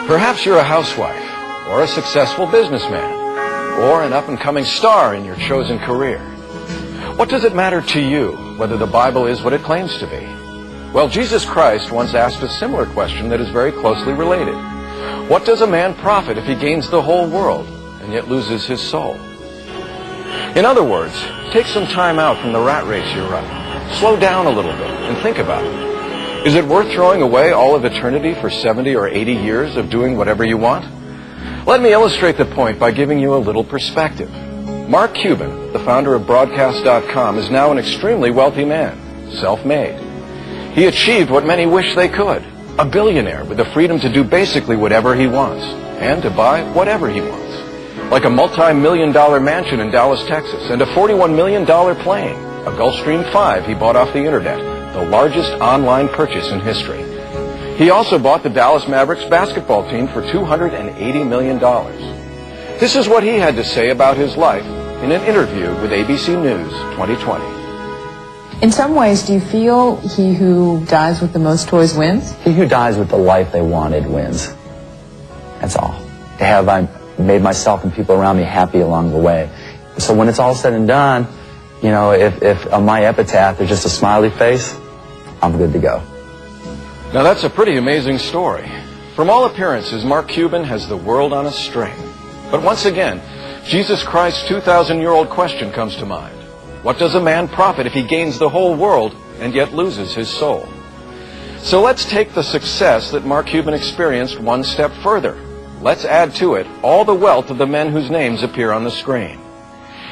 Perhaps you're a housewife, or a successful businessman, or an up-and-coming star in your chosen career. What does it matter to you whether the Bible is what it claims to be? Well, Jesus Christ once asked a similar question that is very closely related. What does a man profit if he gains the whole world and yet loses his soul? In other words, take some time out from the rat race you're running. Slow down a little bit and think about it. Is it worth throwing away all of eternity for 70 or 80 years of doing whatever you want? Let me illustrate the point by giving you a little perspective. Mark Cuban, the founder of Broadcast.com, is now an extremely wealthy man, self-made. He achieved what many wish they could, a billionaire with the freedom to do basically whatever he wants and to buy whatever he wants. Like a multi-million-dollar mansion in Dallas, Texas, and a $41 million plane, a Gulfstream 5 he bought off the internet, the largest online purchase in history. He also bought the Dallas Mavericks basketball team for $280 million. This is what he had to say about his life in an interview with ABC News 2020. In some ways, do you feel he who dies with the most toys wins? He who dies with the life they wanted wins. That's all. Have I made myself and people around me happy along the way? So when it's all said and done, you know, if on my epitaph there's just a smiley face, I'm good to go. Now that's a pretty amazing story. From all appearances, Mark Cuban has the world on a string. But once again, Jesus Christ's 2,000-year-old question comes to mind. What does a man profit if he gains the whole world and yet loses his soul? So let's take the success that Mark Cuban experienced one step further. Let's add to it all the wealth of the men whose names appear on the screen.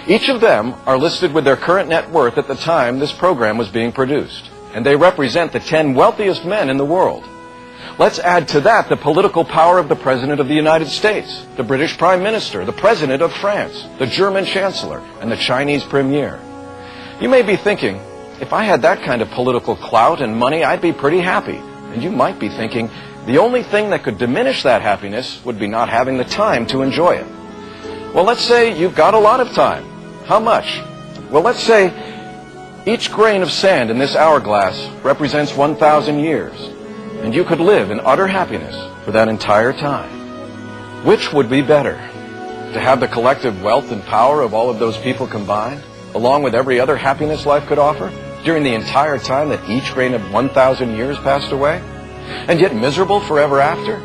Each of them are listed with their current net worth at the time this program was being produced, and they represent the 10 wealthiest men in the world. Let's add to that the political power of the President of the United States, the British Prime Minister, the President of France, the German Chancellor, and the Chinese Premier. You may be thinking, if I had that kind of political clout and money, I'd be pretty happy. And you might be thinking, the only thing that could diminish that happiness would be not having the time to enjoy it. Well, let's say you've got a lot of time. How much? Well, let's say each grain of sand in this hourglass represents 1,000 years, and you could live in utter happiness for that entire time. Which would be better? To have the collective wealth and power of all of those people combined, along with every other happiness life could offer, during the entire time that each grain of 1,000 years passed away, and yet miserable forever after?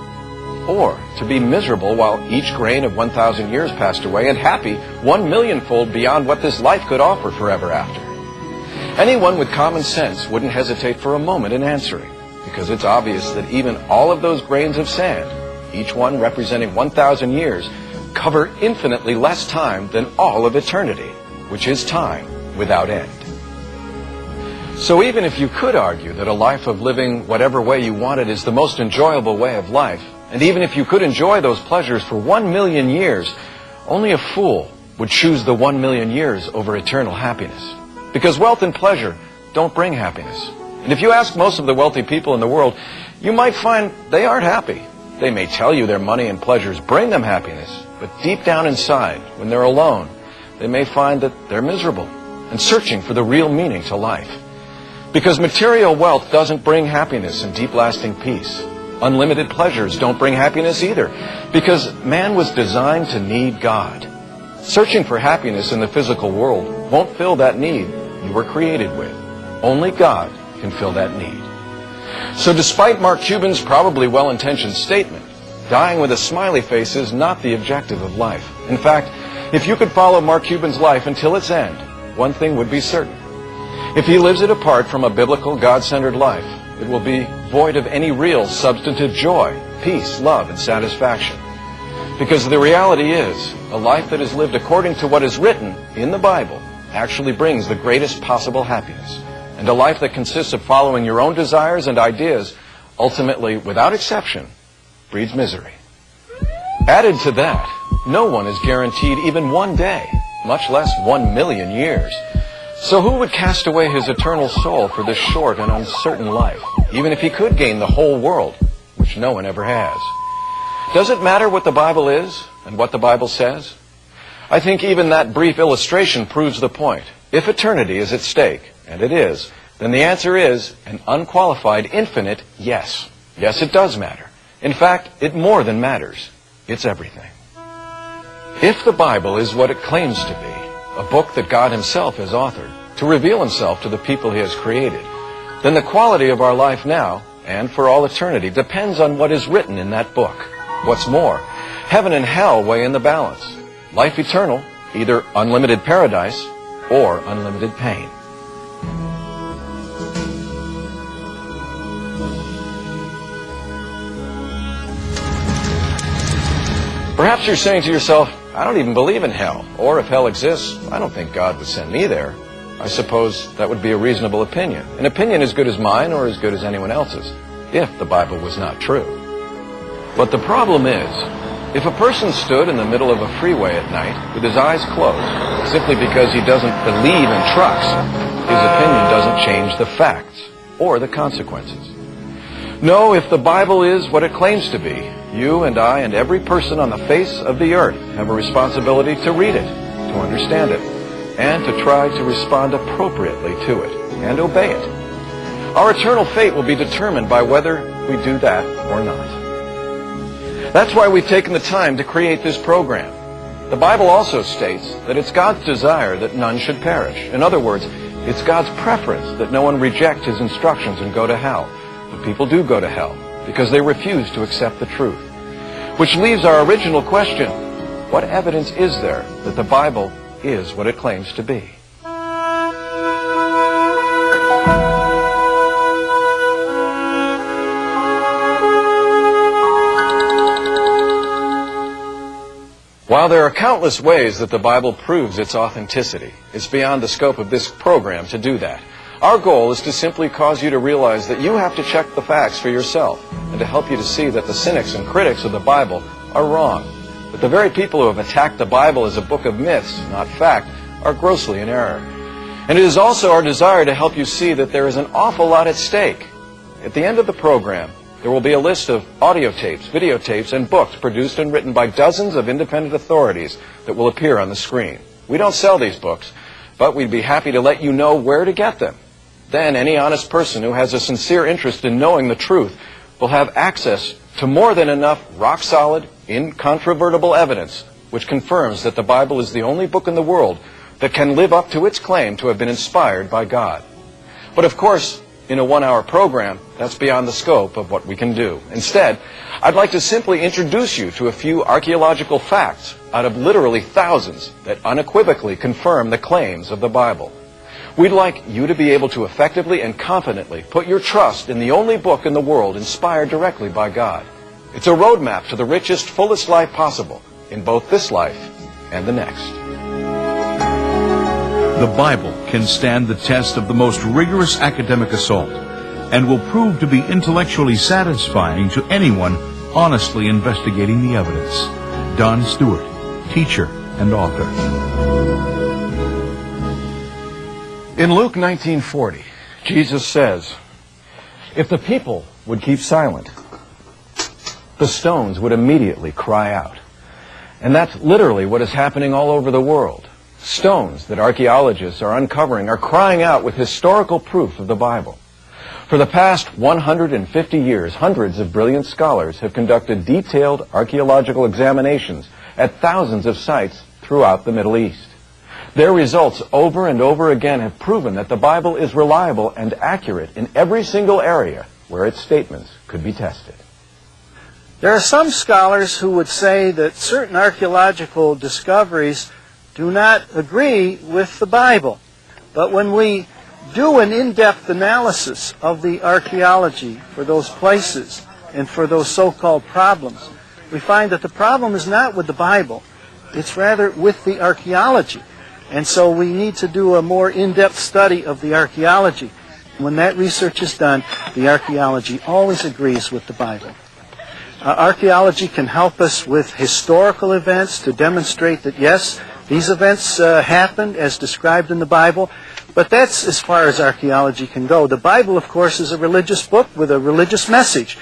Or to be miserable while each grain of 1,000 years passed away and happy 1,000,000-fold beyond what this life could offer forever after? Anyone with common sense wouldn't hesitate for a moment in answering, because it's obvious that even all of those grains of sand, each one representing 1,000 years, cover infinitely less time than all of eternity, which is time without end. So even if you could argue that a life of living whatever way you wanted is the most enjoyable way of life, and even if you could enjoy those pleasures for 1,000,000 years, only a fool would choose the 1,000,000 years over eternal happiness. Because wealth and pleasure don't bring happiness. And if you ask most of the wealthy people in the world, you might find they aren't happy. They may tell you their money and pleasures bring them happiness, but deep down inside, when they're alone, they may find that they're miserable and searching for the real meaning to life. Because material wealth doesn't bring happiness and deep lasting peace. Unlimited pleasures don't bring happiness either, because man was designed to need God. Searching for happiness in the physical world won't fill that need you were created with. Only God can fill that need. So despite Mark Cuban's probably well-intentioned statement, dying with a smiley face is not the objective of life. In fact, if you could follow Mark Cuban's life until its end, one thing would be certain. If he lives it apart from a biblical, God-centered life, it will be void of any real substantive joy, peace, love, and satisfaction. Because the reality is, a life that is lived according to what is written in the Bible actually brings the greatest possible happiness. And a life that consists of following your own desires and ideas, ultimately, without exception, breeds misery. Added to that, no one is guaranteed even one day, much less 1,000,000 years. So who would cast away his eternal soul for this short and uncertain life, even if he could gain the whole world, which no one ever has? Does it matter what the Bible is and what the Bible says? I think even that brief illustration proves the point. If eternity is at stake, and it is, then the answer is an unqualified, infinite yes. Yes, it does matter. In fact, it more than matters. It's everything. If the Bible is what it claims to be, a book that God Himself has authored to reveal Himself to the people He has created, then the quality of our life now and for all eternity depends on what is written in that book. What's more, heaven and hell weigh in the balance. Life eternal, either unlimited paradise or unlimited pain. Perhaps you're saying to yourself, I don't even believe in hell, or if hell exists, I don't think God would send me there. I suppose that would be a reasonable opinion. An opinion as good as mine or as good as anyone else's, if the Bible was not true. But the problem is, if a person stood in the middle of a freeway at night with his eyes closed, simply because he doesn't believe in trucks, his opinion doesn't change the facts or the consequences. No, if the Bible is what it claims to be, you and I and every person on the face of the earth have a responsibility to read it, to understand it, and to try to respond appropriately to it and obey it. Our eternal fate will be determined by whether we do that or not. That's why we've taken the time to create this program. The Bible also states that it's God's desire that none should perish. In other words, it's God's preference that no one reject His instructions and go to hell. But people do go to hell because they refuse to accept the truth. Which leaves our original question, what evidence is there that the Bible is what it claims to be? While there are countless ways that the Bible proves its authenticity, it's beyond the scope of this program to do that. Our goal is to simply cause you to realize that you have to check the facts for yourself and to help you to see that the cynics and critics of the Bible are wrong. That the very people who have attacked the Bible as a book of myths, not fact, are grossly in error. And it is also our desire to help you see that there is an awful lot at stake. At the end of the program, there will be a list of audio tapes, videotapes, and books produced and written by dozens of independent authorities that will appear on the screen. We don't sell these books, but we'd be happy to let you know where to get them. Then any honest person who has a sincere interest in knowing the truth will have access to more than enough rock-solid, incontrovertible evidence which confirms that the Bible is the only book in the world that can live up to its claim to have been inspired by God. But of course, in a one-hour program, that's beyond the scope of what we can do. Instead, I'd like to simply introduce you to a few archaeological facts out of literally thousands that unequivocally confirm the claims of the Bible. We'd like you to be able to effectively and confidently put your trust in the only book in the world inspired directly by God. It's a roadmap to the richest, fullest life possible in both this life and the next. The Bible can stand the test of the most rigorous academic assault and will prove to be intellectually satisfying to anyone honestly investigating the evidence. Don Stewart, teacher and author. In Luke 19:40, Jesus says, if the people would keep silent, the stones would immediately cry out. And that's literally what is happening all over the world. Stones that archaeologists are uncovering are crying out with historical proof of the Bible. For the past 150 years, hundreds of brilliant scholars have conducted detailed archaeological examinations at thousands of sites throughout the Middle East. Their results over and over again have proven that the Bible is reliable and accurate in every single area where its statements could be tested. There are some scholars who would say that certain archaeological discoveries do not agree with the Bible. But when we do an in-depth analysis of the archaeology for those places and for those so-called problems, we find that the problem is not with the Bible, it's rather with the archaeology. And so we need to do a more in-depth study of the archaeology. When that research is done, the archaeology always agrees with the Bible. Archaeology can help us with historical events to demonstrate that, yes, these events happened as described in the Bible, but that's as far as archaeology can go. The Bible, of course, is a religious book with a religious message.